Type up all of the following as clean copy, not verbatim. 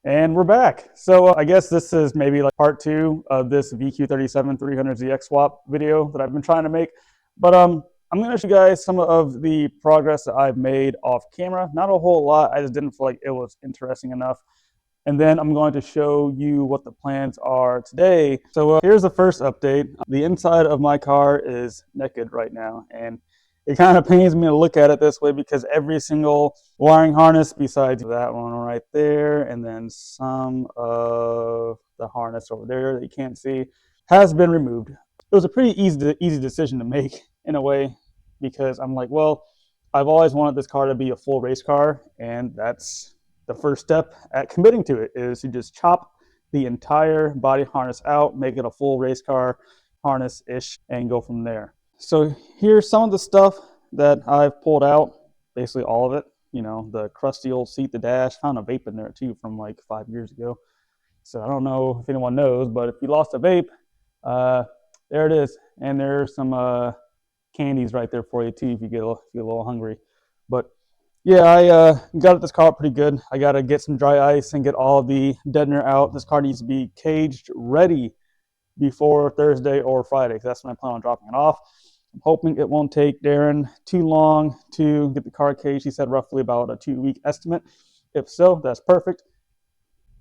And we're back. So I guess this is maybe like part 2 of this VQ37 300ZX swap video that I've been trying to make. But I'm going to show you guys some of the progress that I've made off camera. Not a whole lot. I just didn't feel like it was interesting enough. And then I'm going to show you what the plans are today. So here's the first update. The inside of my car is naked right now. And it kind of pains me to look at it this way because every single wiring harness besides that one right there and then some of the harness over there that you can't see has been removed. It was a pretty easy decision to make in a way because I'm like, well, I've always wanted this car to be a full race car, and that's the first step at committing to it is to just chop the entire body harness out, make it a full race car harness-ish, and go from there. So here's some of the stuff that I've pulled out, basically all of it. You know, the crusty old seat, the dash, found a vape in there too from like 5 years ago. So I don't know if anyone knows, but if you lost a vape, there it is. And there's some candies right there for you too if you get a little hungry. But yeah, I got this car pretty good. I got to get some dry ice and get all the deadener out. This car needs to be caged ready before Thursday or Friday, because that's when I plan on dropping it off. I'm hoping it won't take Darren too long to get the car caged. He said roughly about a 2-week estimate. If so, that's perfect.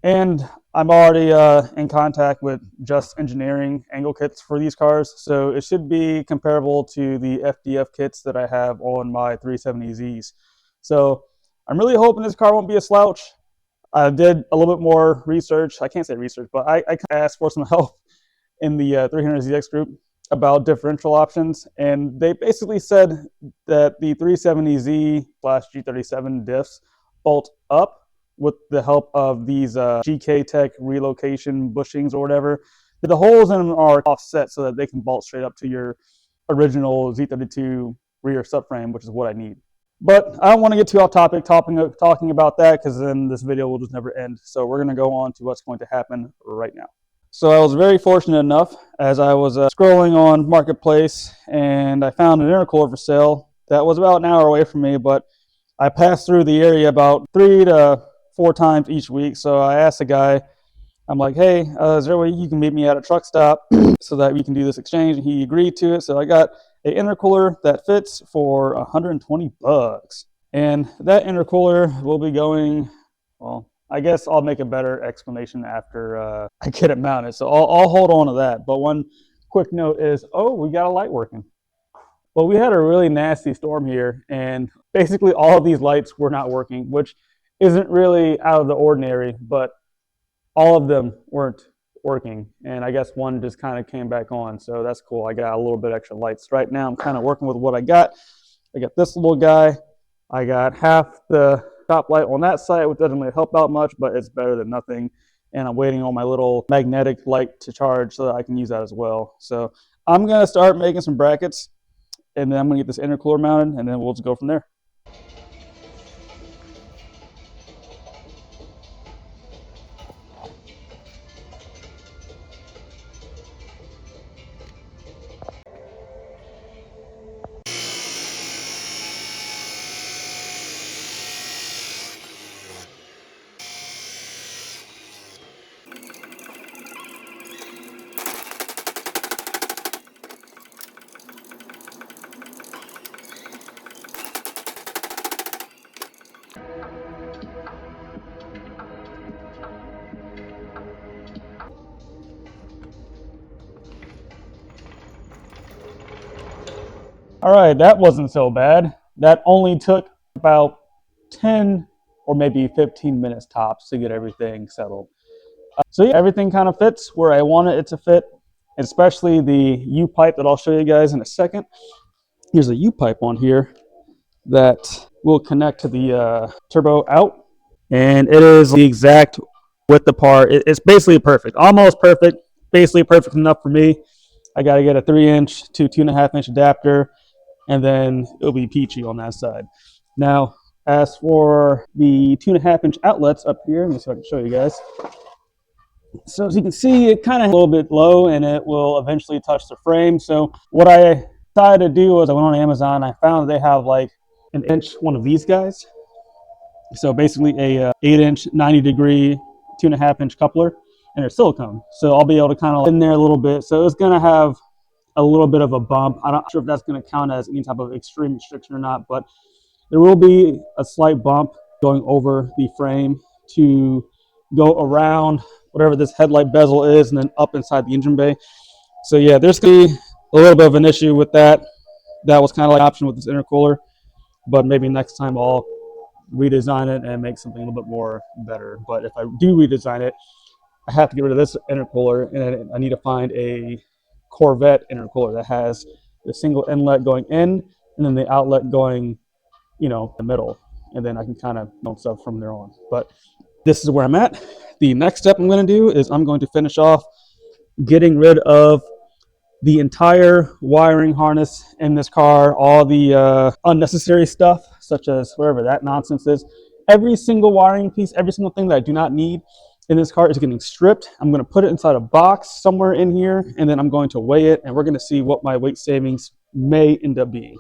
And I'm already in contact with Just Engineering angle kits for these cars, so it should be comparable to the FDF kits that I have on my 370Zs. So I'm really hoping this car won't be a slouch. I did a little bit more research. I can't say research, but I asked for some help in the 300ZX group about differential options, and they basically said that the 370Z/G37 diffs bolt up with the help of these GK Tech relocation bushings or whatever. The holes in them are offset so that they can bolt straight up to your original Z32 rear subframe, which is what I need. But I don't want to get too off topic talking about that, because then this video will just never end. So we're going to go on to what's going to happen right now. So I was very fortunate enough as I was scrolling on Marketplace, and I found an intercooler for sale that was about an hour away from me, but I passed through the area about 3 to 4 times each week. So I asked the guy, I'm like, hey, is there a way you can meet me at a truck stop so that we can do this exchange? And he agreed to it. So I got an intercooler that fits for $120. And that intercooler will be going, well, I guess I'll make a better explanation after I get it mounted. So I'll hold on to that. But one quick note is, oh, we got a light working. Well, we had a really nasty storm here, and basically all of these lights were not working, which isn't really out of the ordinary, but all of them weren't working. And I guess one just kind of came back on. So that's cool. I got a little bit extra lights. Right now I'm kind of working with what I got. I got this little guy. I got half the top light on that side, which doesn't really help out much, but it's better than nothing. And I'm waiting on my little magnetic light to charge so that I can use that as well. So I'm going to start making some brackets, and then I'm going to get this intercooler mounted, and then we'll just go from there. All right, that wasn't so bad. That only took about 10 or maybe 15 minutes tops to get everything settled. So yeah, everything kind of fits where I wanted it to fit, especially the U-pipe that I'll show you guys in a second. Here's a U-pipe on here that will connect to the turbo out, and it is the exact width apart. It's basically perfect, almost perfect, basically perfect enough for me. I got to get a 3-inch to 2.5-inch adapter, and then it'll be peachy on that side. Now, as for the 2.5-inch outlets up here, let me see if I can show you guys. So as you can see, it kind of a little bit low, and it will eventually touch the frame. So what I decided to do was I went on Amazon. I found they have like an inch one of these guys. So basically a 8-inch 90-degree 2.5-inch coupler, and they're silicone. So I'll be able to kind of in there a little bit. So it's going to have a little bit of a bump. I'm not sure if that's going to count as any type of extreme restriction or not, but there will be a slight bump going over the frame to go around whatever this headlight bezel is and then up inside the engine bay. So yeah, there's going to be a little bit of an issue with that. That was kind of like an option with this intercooler, but maybe next time I'll redesign it and make something a little bit more better. But if I do redesign it, I have to get rid of this intercooler, and I need to find a Corvette intercooler that has the single inlet going in and then the outlet going, you know, the middle, and then I can kind of mount stuff from there on. But this is where I'm at. The next step I'm going to do is I'm going to finish off getting rid of the entire wiring harness in this car, all the unnecessary stuff, such as whatever that nonsense is. Every single wiring piece, every single thing that I do not need in this car is getting stripped. I'm going to put it inside a box somewhere in here, and then I'm going to weigh it, and we're going to see what my weight savings may end up being.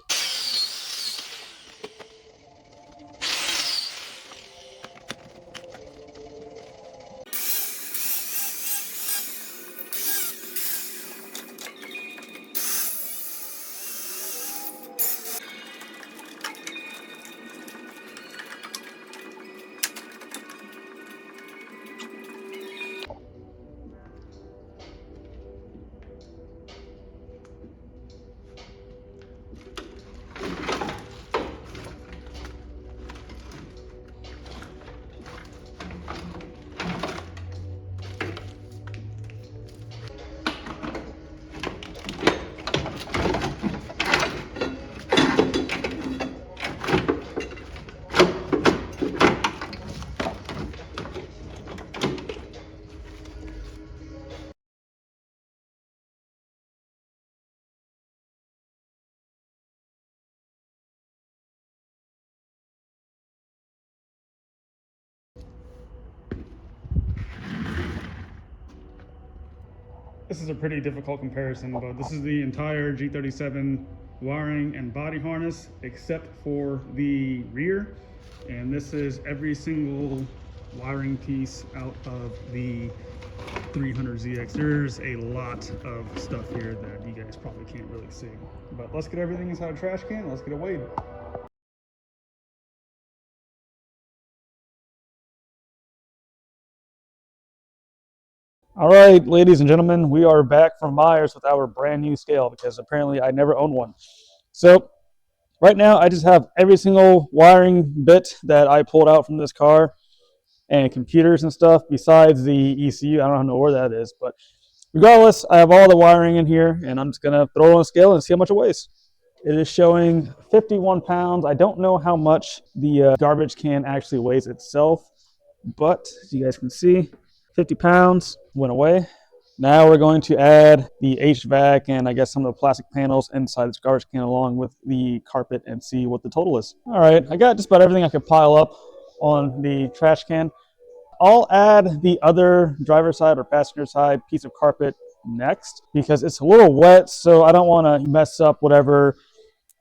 This is a pretty difficult comparison, but this is the entire G37 wiring and body harness except for the rear, and this is every single wiring piece out of the 300ZX. There's a lot of stuff here that you guys probably can't really see, but let's get everything inside a trash can. Let's get it weighed. All right, ladies and gentlemen, we are back from Myers with our brand new scale because apparently I never owned one. So right now I just have every single wiring bit that I pulled out from this car and computers and stuff besides the ECU. I don't know where that is, but regardless, I have all the wiring in here, and I'm just going to throw it on a scale and see how much it weighs. It is showing 51 pounds. I don't know how much the garbage can actually weighs itself, but as you guys can see, 50 pounds went away. Now we're going to add the HVAC and I guess some of the plastic panels inside this garbage can along with the carpet and see what the total is. All right, I got just about everything I could pile up on the trash can. I'll add the other driver's side or passenger side piece of carpet next because it's a little wet, so I don't want to mess up whatever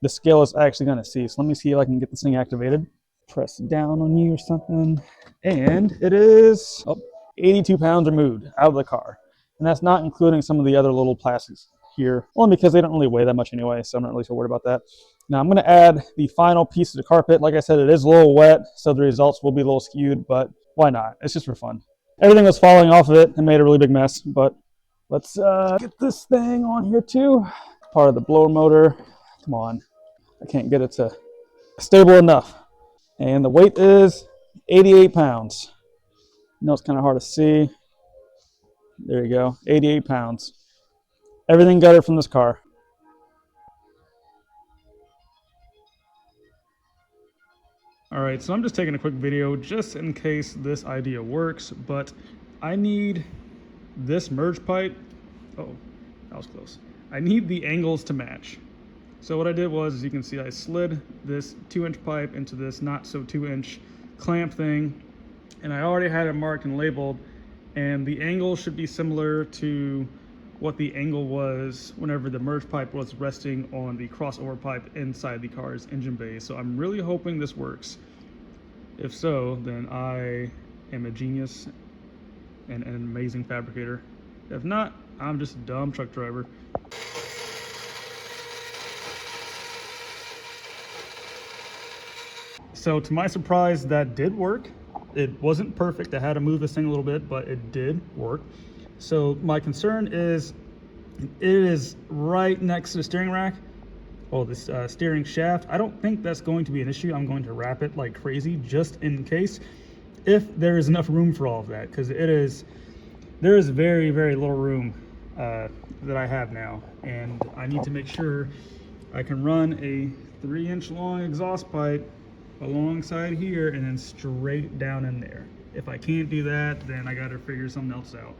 the scale is actually going to see. So let me see if I can get this thing activated. Press down on you or something, and it is 82 pounds removed out of the car. And that's not including some of the other little plastics here, only because they don't really weigh that much anyway, so I'm not really so worried about that. Now I'm going to add the final piece of the carpet. Like I said, it is a little wet, so the results will be a little skewed, but why not? It's just for fun. Everything was falling off of it and made a really big mess, but let's get this thing on here too. Part of the blower motor. Come on. I can't get it to stable enough. And the weight is 88 pounds. I know it's kind of hard to see. There you go, 88 pounds. Everything got it from this car. All right, so I'm just taking a quick video just in case this idea works, but I need this merge pipe. Oh, that was close. I need the angles to match. So what I did was, as you can see, I slid this 2-inch pipe into this not so 2-inch clamp thing, and I already had it marked and labeled, and the angle should be similar to what the angle was whenever the merge pipe was resting on the crossover pipe inside the car's engine bay. So I'm really hoping this works. If so, then I am a genius and an amazing fabricator. If not, I'm just a dumb truck driver. So to my surprise, that did work. It wasn't perfect. I had to move this thing a little bit, but it did work. So my concern is it is right next to the steering rack. Oh, this steering shaft. I don't think that's going to be an issue. I'm going to wrap it like crazy just in case, if there is enough room for all of that, because there is very, very little room that I have now, and I need to make sure I can run a 3-inch long exhaust pipe alongside here and then straight down in there. If I can't do that, then I got to figure something else out.